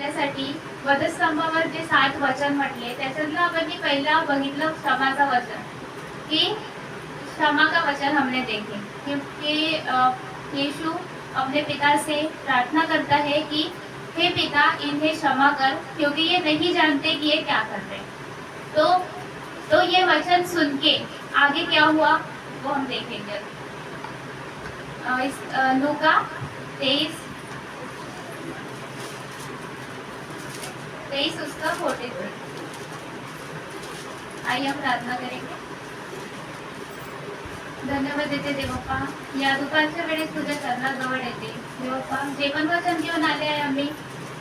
आपल्यासाठी वधस्तंभावर जे 7 वचन म्हटले त्याच्यातलं आपण पहिला बघितलं क्षमाचा वचन, कि क्षमा का वचन हमने देखे कि यीशु अपने पिता से प्रार्थना करता है कि हे पिता इन्हें क्षमा कर क्योंकि ये नहीं जानते कि ये क्या कर रहे हैं। तो ये वचन सुन के आगे क्या हुआ वो हम देखेंगे। लूका 23 उसका 43। आइए हम प्रार्थना करेंगे। धन्यवाद देते देवप्पा, या दुपारच्या वेळेस तुझ्या चरणाजवळ येते देवप्पा। जे पण वचन घेऊन आले आहे आम्ही,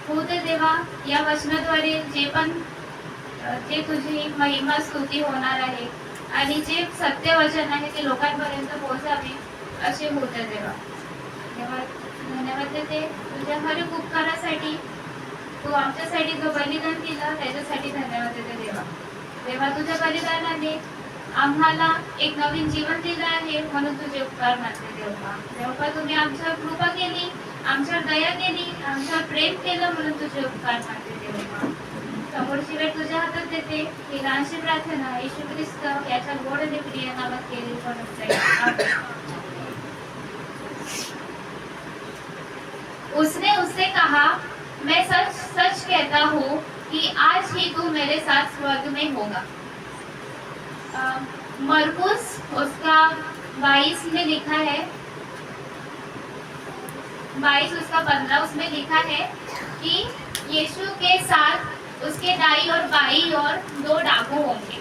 हो ते देवा, या वचनाद्वारे जे तुझी महिमा स्तुती होणार आहे आणि जे सत्य वचन आहे ते लोकांपर्यंत पोहोचावे असे होते देवा। धन्यवाद देते तुझ्या हर एक उपकारासाठी, तू आमच्यासाठी जो बलिदान दिला त्याच्यासाठी धन्यवाद देते देवा। देवा तुझ्या बलिदानाने आम्हाला एक नवीन जीवन दिलं आहे म्हणून तुझे उपकार मानते देवपा। देवपा तुम्ही आमच्यावर कृपा केली, आमच्यावर दया केली, आमच्यावर प्रेम केलं म्हणून तुझे उपकार मानते देवपा। समोरची वेळ तुझ्या हातात देते। ही लहानशी प्रार्थना येशू ख्रिस्त याच्या गोड आणि प्रिय नामात केली म्हणून। उसने उससे कहा, मैं सच सच कहता हूँ कि आज ही तू मेरे साथ स्वर्ग में होगा। मरकुस उसका 22 में लिखा है, 22 उसका 15 उसमें लिखा है कि यीशु के साथ उसके दाई और बाई और 2 डाकू होंगे।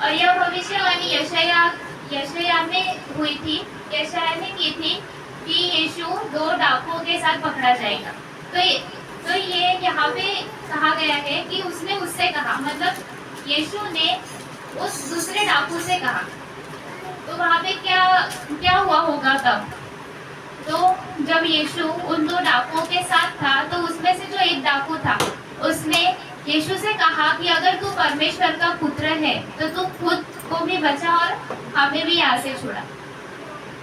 और यह भविष्यवाणी यशायाह में हुई थी, यशायाह ने की थी कि यीशु 2 डाकुओं के साथ पकड़ा जाएगा। तो ये यहाँ पे कहा गया है कि उसने उससे कहा, मतलब यीशु ने उस दूसरे डाकू से कहा। तो वहाँ पे क्या हुआ होगा तब? तो जब यीशु उन 2 डाकुओं के साथ था तो उसमें से जो एक डाकू था उसने यीशु से कहा कि अगर तू परमेश्वर का पुत्र है तो तू खुद को भी बचा और हमें भी यहाँ से छुड़ा।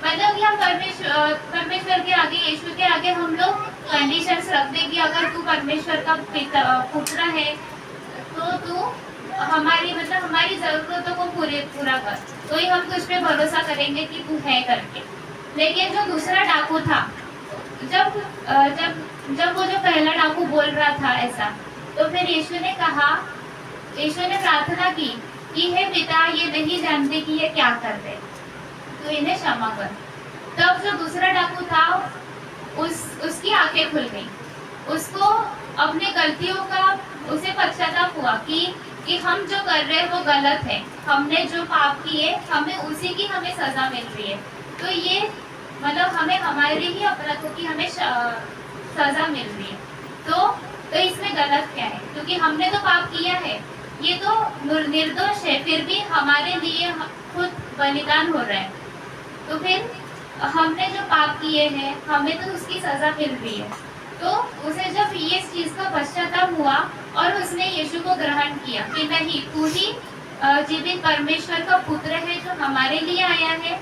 मतलब कि हम परमेश्वर के आगे, यीशु के आगे हम लोग कंडीशंस रखते कि अगर तू परमेश्वर का पुत्र है तो तू हमारी जरूरतों को पूरा कर, तो ही हम तुझ पे भरोसा करेंगे कि तू है करके। लेकिन जो दूसरा डाकू था, जब वो जो पहला डाकू बोल रहा था ऐसा, तो फिर यीशु ने प्रार्थना की कि हे पिता ये नहीं जानते कि ये क्या कर रहे, तो इन्हें क्षमा कर। तब जो दूसरा डाकू था उसकी आंखें खुल गई, उसको अपने गलतियों का उसे पश्चाताप हुआ कि हम जो कर रहे हैं वो गलत है, हमने जो पाप किए हमें उसी की सजा मिल रही है। तो ये मतलब हमें हमारे ही अपराधों की हमें सजा मिल रही है। तो इसमें गलत क्या है? क्योंकि हमने तो पाप किया है, ये तो निर्दोष है, फिर भी हमारे लिए खुद बलिदान हो रहा है। तो फिर हमने जो पाप किए हैं हमें तो उसकी सजा मिल रही है। तो उसे जब ये चीज का पश्चाताप हुआ और उसने यीशु को ग्रहण किया कि नहीं, तू ही जीवित परमेश्वर का पुत्र है जो हमारे लिए आया है,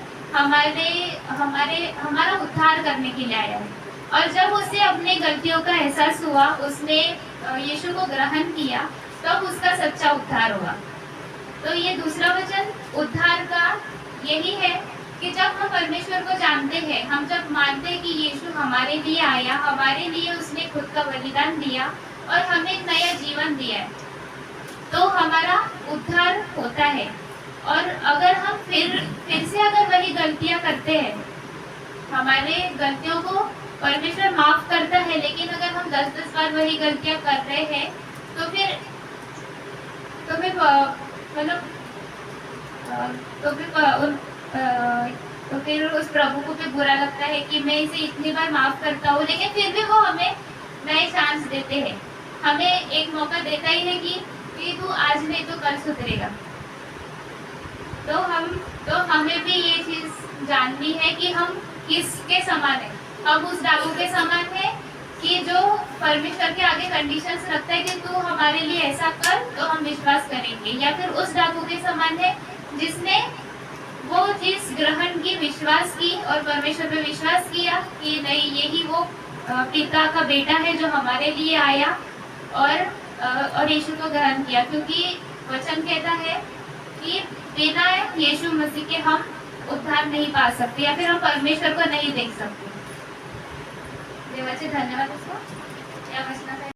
हमारा उद्धार करने के लिए आया है। और जब उसे अपने गलतियों का एहसास हुआ, उसने यीशु को ग्रहण किया, तब उसका सच्चा उद्धार हुआ। तो ये दूसरा वचन उद्धार का यही है कि जब हम परमेश्वर को जानते हैं, हम जब मानते हैं कि यीशु हमारे लिए आया, हमारे लिए उसने खुद का बलिदान दिया और हमें एक नया जीवन दिया है, तो हमारा उद्धार होता है। और अगर हम फिर से अगर वही गलतियां करते हैं, हमारे गलतियों को परमेश्वर माफ करता है, लेकिन अगर हम 10-10 बार वही गलतियां कर रहे हैं तो फिर उस प्रभु को भी बुरा लगता है कि मैं इसे इतनी बार माफ करता हूँ, लेकिन फिर भी वो हमें नए चांस देते हैं, हमें एक मौका देता ही है कि तू आज नहीं तो कल सुधरेगा। तो हमें भी ये चीज जाननी है कि हम किसके समान है। हम उस डाकू के समान है कि जो परमेश्वर के आगे कंडीशंस रखता है कि तू हमारे लिए ऐसा कर तो हम विश्वास करेंगे, या फिर उस डाकू के समान है जिसने वो चीज ग्रहण की, विश्वास की और परमेश्वर पे विश्वास किया कि नहीं, यही वो पिता का बेटा है जो हमारे लिए आया और यीशु को ग्रहण किया, क्योंकि वचन कहता है कि बिना यीशु मसीह के हम उद्धार नहीं पा सकते या फिर हम परमेश्वर को नहीं देख सकते। देवाचे धन्यवाद असो या वचनाचा